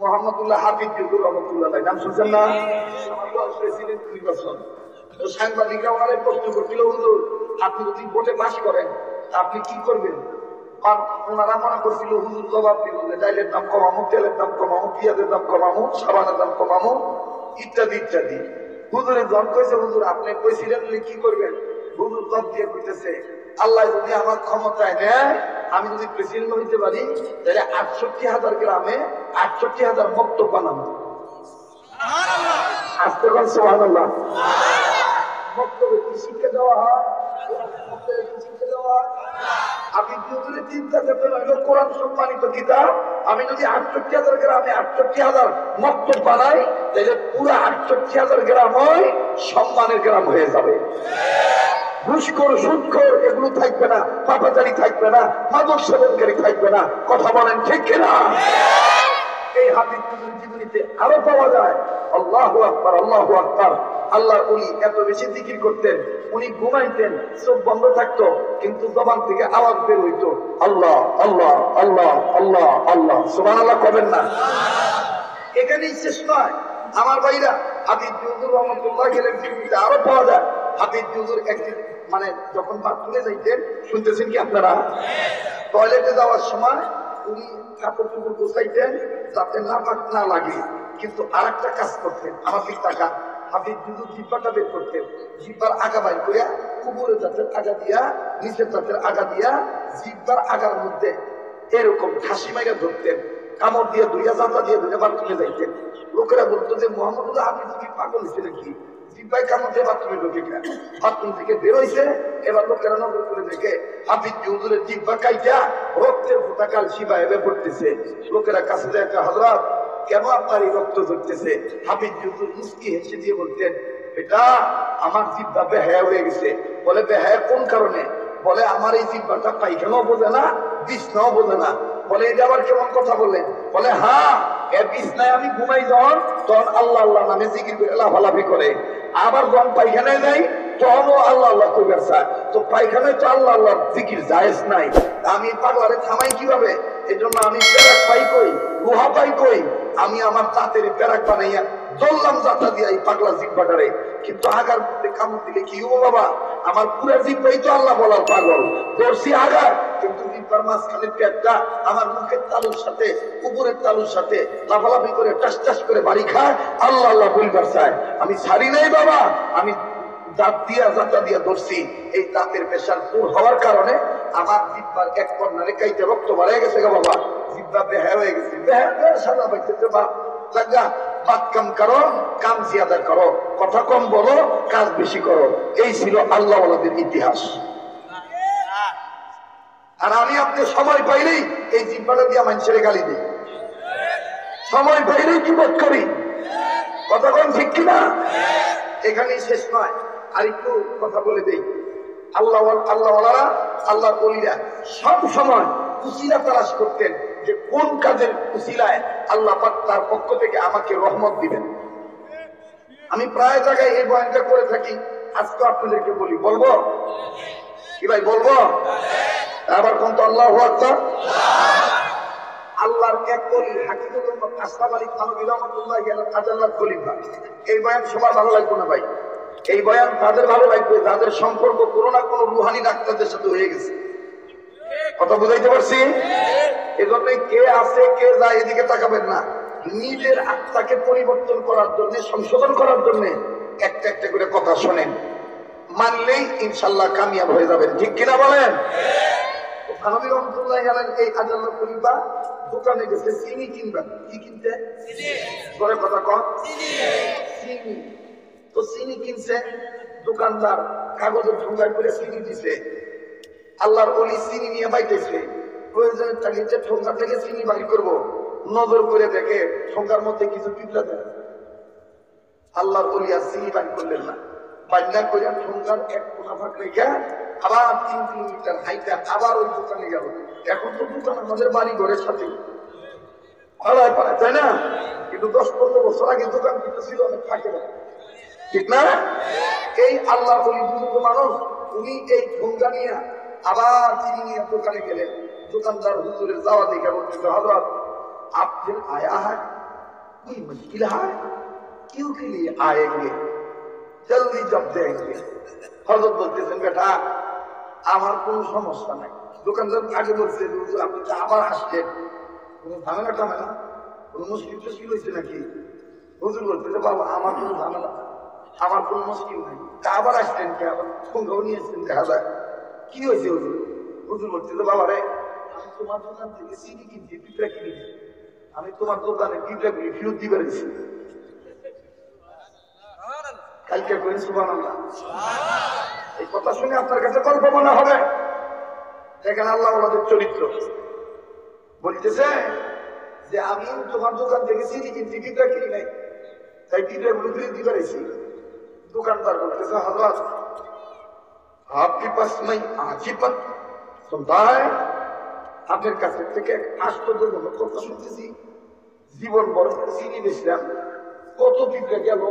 মোহাম্মদুল্লাহ হাফিজ জুকুর রহমতুল্লাহ নাম শুনছেন না? প্রেসিডেন্ট নির্বাচন তো সাংবাদিকরা ওনারে প্রশ্ন করছিল, হুজুর আপনি যদি ভোটে পাস করেন আপনি কি করবেন? আর ওনারা মনে করছিল হুজুর জবাব দিল যে ডাইলের দাম কমামো, তেলের দাম কমামো, পেঁয়াজের দাম কমামো, সাবানের দাম কমামো, ইত্যাদি ইত্যাদি। হুজুরের জন কইছে, হুজুর আপনি প্রেসিডেন্ট হলে কি করবেন? হুজুর জব দিয়ে কইতেছে, আল্লাহ যদি আমার ক্ষমতায় নেয়, আমি যদি প্রেসিডেন্ট হইতে পারি তাহলে ৬৮,০০০ গ্রামে ৬৮,০০০ মক্তব বানাবো। আস্তে বলেন সুবহানাল্লাহ। মক্তবে কি শিক্ষা দেওয়া হয়? মক্তবে কি শিক্ষা দেওয়া হয়? আপনি যদি চিন্তা করতে হইলো কোরআন সম্মানিত কিতাব, আমি যদি ৬৮,০০০ গ্রামে ৬৮,০০০ মক্তব বানাই তাহলে পুরো ৬৮,০০০ গ্রাম হয় সম্মানের গ্রাম হয়ে যাবে। ঘুষখোর, সুদখোর এগুলো থাকবে না, পাপাচারী থাকবে না, মাদক সেবনকারী থাকবে না। কথা বলেন ঠিক কিনা? এই হাদিস জীবনীতে আরো পাওয়া যায়। আল্লাহু আকবার, আল্লাহু আকবার। আল্লাহর ওলি এত বেশি জিকির করতেন, উনি ঘুমাইতেন, চোখ বন্ধ থাকতো, কিন্তু জবান থেকে আওয়াজ বের হইতো আল্লাহ আল্লাহ আল্লাহ আল্লাহ আল্লাহ। সুবহানাল্লাহ কবেন না? এখানেই শেষ নয় আমার ভাইরা। হাফিজ হুজুর রহমতুল্লাহ গেলেন জীবনীতে আরো পাওয়া যায়। হাফিজ হুজুর একদিন মানে যখন বাথরুমে যাইতেন, শুনতেছেন কি আপনারা? টয়লেটে যাওয়ার সময় উনি কাপড় চোপড় গোছাইতেন যাতে নাপাক না লাগে, কিন্তু আর একটা কাজ করতেন। আমার ঠিক টাকা হাফিজ হুজুর জিব্বাটা বের করতেন, জিব্বার আগা বাইর করিয়া কুবুরের জাতের আগা দিয়া, নিচের জাতের আগা দিয়া, জিব্বার আগার মধ্যে এরকম ঠাসি মাইরা ধরতেন, কামড় দিয়ে দুইয়া জাতা দিয়ে দুইয়া বাথরুমে যাইতেন। লোকেরা বলতো যে মোহাম্মদুল্লাহ হাফিজ কি পাগল হয়েছে নাকি, জিব্বাই কামড় দিয়ে বাথরুমে ঢুকে গেল। বাথরুম থেকে বের হয়েছে, এবার লোকেরা নজর করে দেখে হাফিজ হুজুরের জিব্বা কাইটা রক্তের ফোঁটা কালসি বাইরে পড়তেছে। লোকেরা কাছে যায়, হযরত কেন আপনার এই রক্ত ঝরতেছে? হাফিজ হুজুর মুস্কি হেসে দিয়ে বলতেন, এটা আমার জিব্বা বেহায়া হয়ে গেছে। বলে বেহায়া কোন কারণে? বলে আমার এই জিব্বাটা পায়খানাও বোঝে না, বিছনাও বোঝে না। বলে এটা আবার কেমন কথা বললেন? বলে হ্যাঁ, এর বিছনায় আমি ঘুমাই যখন, তখন আল্লাহ আল্লাহ নামে জিকির করে লাফালাফি করে, আবার যখন পায়খানায় যাই তখনও আল্লাহ আল্লাহ কইবার চায়। তো পায়খানায় তো আল্লাহ আল্লাহ জিকির জায়েজ নাই, আমি পাগলারে থামাই কিভাবে? এই জন্য আমি পেরাক পাই কই, লোহা পাই কই, আমি আমার দাঁতের পেরাক বানাইয়া দৌড়লাম জাতা দিয়া এই পাগলা জিব্বাটারে। কিন্তু আগার মধ্যে কামড় দিলে কি হবো বাবা? আমার পুরা জিব্বাই তো আল্লাহ বলার পাগল, দর্শি আগার, কিন্তু জিব্বার মাঝখানের পেটটা আমার মুখের তালুর সাথে উপরের তালুর সাথে লাফালাফি করে টাস টাস করে বাড়ি খায়, আল্লাহ আল্লাহ বলবার চায়। আমি ছাড়ি নাই বাবা, আমি দাঁত দিয়া জাতা দিয়া ধরছি। এই দাঁতের প্রেশার দূর হওয়ার কারণে আমার জিব্বার এক কর্নারে কাইতে রক্ত বাড়াই গেছে গা বাবা, জিব্বা বেহায়া হয়ে গেছে। বেহায়া সাদা পাইতেছে বাপ লাগা, বাদ কাম করো, কাম জিয়াদা করো, কথা কম বলো, কাজ বেশি করো। এই ছিল আল্লাহ ওয়ালাদের ইতিহাস। আর আমি আপনি সময় পাইলেই এই জিব্বাটা দিয়া মানুষের গালি দিই, সময় পাইলেই কি বোধ করি। কথা কম ঠিক কিনা? এখানেই শেষ নয়, আর একটু কথা বলে দেই। আল্লাহ আল্লাহওয়ালারা, আল্লাহর ওলিরা সব সময় উসিলা তালাশ করতেন যে কোন কাজের উসিলায় আল্লাহ পাক তার পক্ষ থেকে আমাকে রহমত দিবেন। আমি প্রায় জায়গায় এই বয়ানটা করে থাকি, আজকে আপনাদেরকে বলি, বলবো কি ভাই? বলবো আবার কোন তো আল্লাহু আকবার। আল্লাহর এক ওলি হাকিমুল উম্মাহ আশরাফ আলী থানভী রাহমাতুল্লাহি আলাইহি আজাল্লাহ খলিফা। এই বয়ান সবার ভালো লাগবে না ভাই, এই বয়ান তাদের ভালো লাগবে যাদের সম্পর্ক কোনো না কোনো রুহানি ডাক্তারদের সাথে হয়ে গেছে। কথা বুঝাইতে পারছি? এজন্য কে আছে কে যায় এদিকে তাকাবেন না, নিজের আত্মাকে পরিবর্তন করার জন্য, সংশোধন করার জন্য একটা একটা করে কথা শোনেন, মানলেই ইনশাল্লাহ কামিয়াব হয়ে যাবেন। ঠিক কিনা বলেন? থানভী রাহমাতুল্লাহি আলাইহি এই আজাল্লাহ খলিফা দোকানে গেছে চিনি কিনবেন। কি কিনতে? পরে কথা কন, চিনি। তো চিনি কিনছে, দোকানদার কাগজের ঠোঙ্গা করে চিনি দিছে। আল্লাহর ওলি চিনি নিয়ে বাইতেছে, প্রয়োজনের তাগিদে ঠোঙ্গা থেকে চিনি বাড়ি করবো, নজর করে দেখে ঠোঙ্গার মধ্যে কিছু পিপলা দেয়। আল্লাহর ওলি আর চিনি বাড়ি করলেন না, বান্না করে ঠোঙ্গার এক কোনা ফাঁক রেখে আবার 3 কিলোমিটার হাইটা আবার ওই দোকানে গেল। এখন তো দোকান আমাদের বাড়ি ঘরের সাথে পাড়ায় পাড়ায়, তাই না? কিন্তু 10-15 বছর আগে দোকান কিন্তু ছিল অনেক ফাঁকে, ঠিক না? এই আল্লাহ ওলি বুজুর্গ মানুষ, উনি এই ঠোঙ্গা নিয়ে আবার চিনি নিয়ে দোকানে গেলেন। দোকানদার হুজুরের যাওয়া দেখে বলতেছে, হযরত আপনি আয়া হয় कोई मुश्किल है क्यों के लिए आएंगे जल्दी जब देंगे हजरत বলতেছেন বেটা আমার কোনো সমস্যা নাই দোকানদার আগে বলছে আপনি তো আবার আসছেন কোনো ঝামেলা টামেলা কোনো মুশকিল টুশকিল হয়েছে নাকি হুজুর বলতেছে বাবা আমার কোনো ঝামেলা আমার কোনো মুশকিল নাই তা আবার আসছেন কে আবার সঙ্গেও নিয়েছেন দেখা যায় কি হয়েছে হুজুর হুজুর বলতেছে বাবা রে আমি তোমার দোকান থেকে সিডি কিনছি পিঁপড়া কিনেছি আমি তোমার দোকানে পিঁপড়াগুলি ফেরত দিবে রেছি কালকে করি সুবহানাল্লাহ এই কথা শুনে আপনার কাছে গল্প মনে হবে দেখেন আল্লাহ ওনাদের চরিত্র বলতেছে যে আমি তোমার দোকান থেকে সিডি কিনছি পিঁপড়া কিনি নাই তাই পিঁপড়াগুলো ফেরত দিবে রেছি दुकानदार बोलते हजरत आपके पास नहीं आजीपन सुनता है আপনার কাছ থেকে আশ্চর্যজনক কথা শুনতেছি জীবন বড় চিনি বেছিলাম কত পিঁপড়া গেল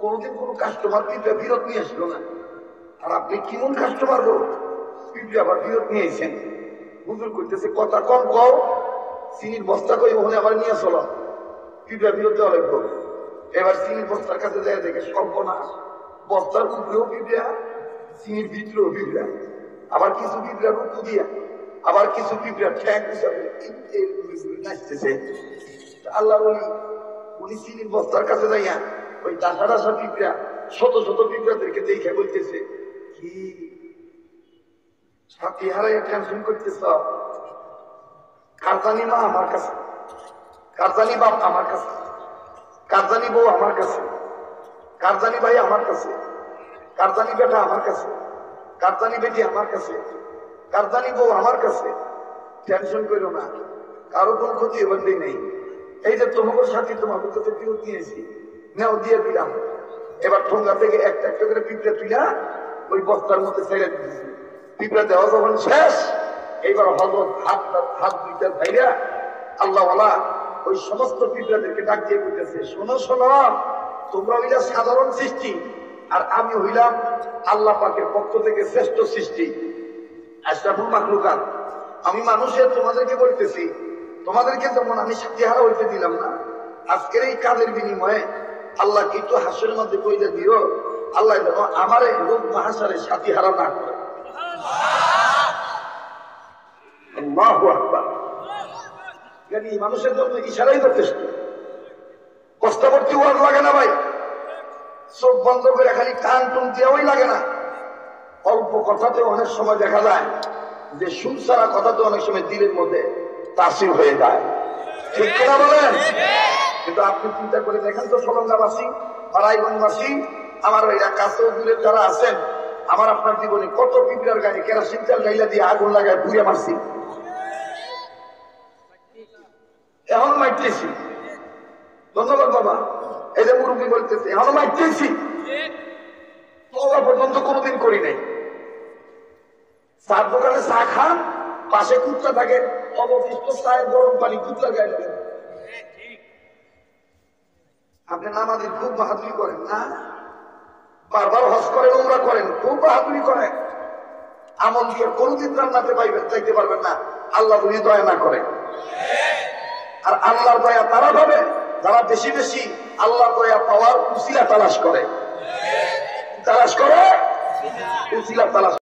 কোনদিন কোনো কাস্টমার পিঁপড়া ফেরত নিয়ে আসলো না আর আপনি কেমন কাস্টমার গো পিঁপড়া আবার ফেরত নিয়ে এসেছেন হুজুর করতেছে কথা কম কও চিনির বস্তা কই ওখানে আবার নিয়ে চলো পিঁপড়া ফেরত দেওয়া লাগবে এবার চিনির বস্তার কাছে যায় দেখে সর্বনাশ বস্তার উপরেও পিঁপড়া চিনির ভিতরেও পিঁপড়া আবার কিছু পিঁপড়া রুকু দিয়া আবার কিছু পিঁপড়া ঠ্যাং হিসাবে নাচতেছে আল্লাহ উনি চিনির বস্তার কাছে যাইয়া ওই ডাসা ডাসা পিঁপড়া শত শত পিঁপড়াদেরকে দেখে বলতেছে কি সাথী হারাইয়া টেনশন করতেছ কারজানি মা আমার কাছে কারজানি বাপ আমার কাছে কারজানি বউ আমার কাছে কারজানি ভাই আমার কাছে কারজানি বেটা আমার কাছে কারজানি বেটি আমার কাছে কারজানি বউ আমার কাছে টেনশন করো না কারো কোন ক্ষতি এবার নেই এই যে তোমার সাথে তোমার কাছে ফেরত নিয়েছি নেও দিয়ে দিলাম এবার ঠোঙ্গা থেকে একটা একটা করে পিঁপড়া তুইলা ওই বস্তার মধ্যে ছেড়ে দিয়েছি পিঁপড়া দেওয়া যখন শেষ এইবার হজরত হাত দুইটা ভাইরা আল্লাহওয়ালা ওই সমস্ত পিঁপড়াদেরকে ডাক দিয়ে বলতেছে শোনো শোনো তোমরা হইলা সাধারণ সৃষ্টি আর আমি হইলাম আল্লাহ পাকের পক্ষ থেকে শ্রেষ্ঠ সৃষ্টি আশরাফুল মাখলুকাত আমি মানুষের তোমাদেরকে বলতেছি তোমাদেরকে যেমন আমি সাথীহারা হইতে দিলাম না আজকের এই কাজের বিনিময়ে আল্লাহ কিন্তু হাসরের মধ্যে কইলে দিও আল্লাহ যেন আমার এই রোগ মাহাসারে সাথীহারা না করে আল্লাহু আকবার মানুষের জন্য ইশারাই যথেষ্ট কষ্টবর্তী ওয়াজ লাগে না ভাই চোখ বন্ধ করে খালি কান টুন দেওয়াই লাগে না অল্প কথাতে অনেক সময় দেখা যায় যে সুনসারা কথাতে অনেক সময় দিলের মধ্যে তাসির হয়ে যায় ঠিক কিনা বলেন কিন্তু আপনি চিন্তা করে দেখেন তো সলঙ্গাবাসী পাড়াইগঞ্জবাসী আমার এরা কাছে দূরের যারা আছেন আমার আপনার জীবনে কত পিঁপড়ার গায়ে কেরোসিন তেল গাইলা দিয়ে আগুন লাগায় পুড়িয়ে মারছি এখন মাইতেছি ধন্যবাদ বাবা এই যে মুরব্বী বলতেছে এখন মাইতেছি পর্যন্ত কোনোদিন করি নাই চার দোকানে চা খান পাশে কুত্তা থাকে অবশিষ্ট চায়ের গরম পানি কুত্তার গায়ে দেবেন আপনি নামাজের খুব বাহাদুরি করেন না বারবার হজ করেন উমরা করেন খুব বাহাদুরি করেন আমল দিয়ে কোনোদিন জান্নাতে পাইবেন চাইতে পারবেন না আল্লাহ যদি দয়া না করেন আর আল্লাহর দয়া তারা পাবে যারা বেশি বেশি আল্লাহর দয়া পাওয়ার উসিলা তালাশ করে উসিলা তালাশ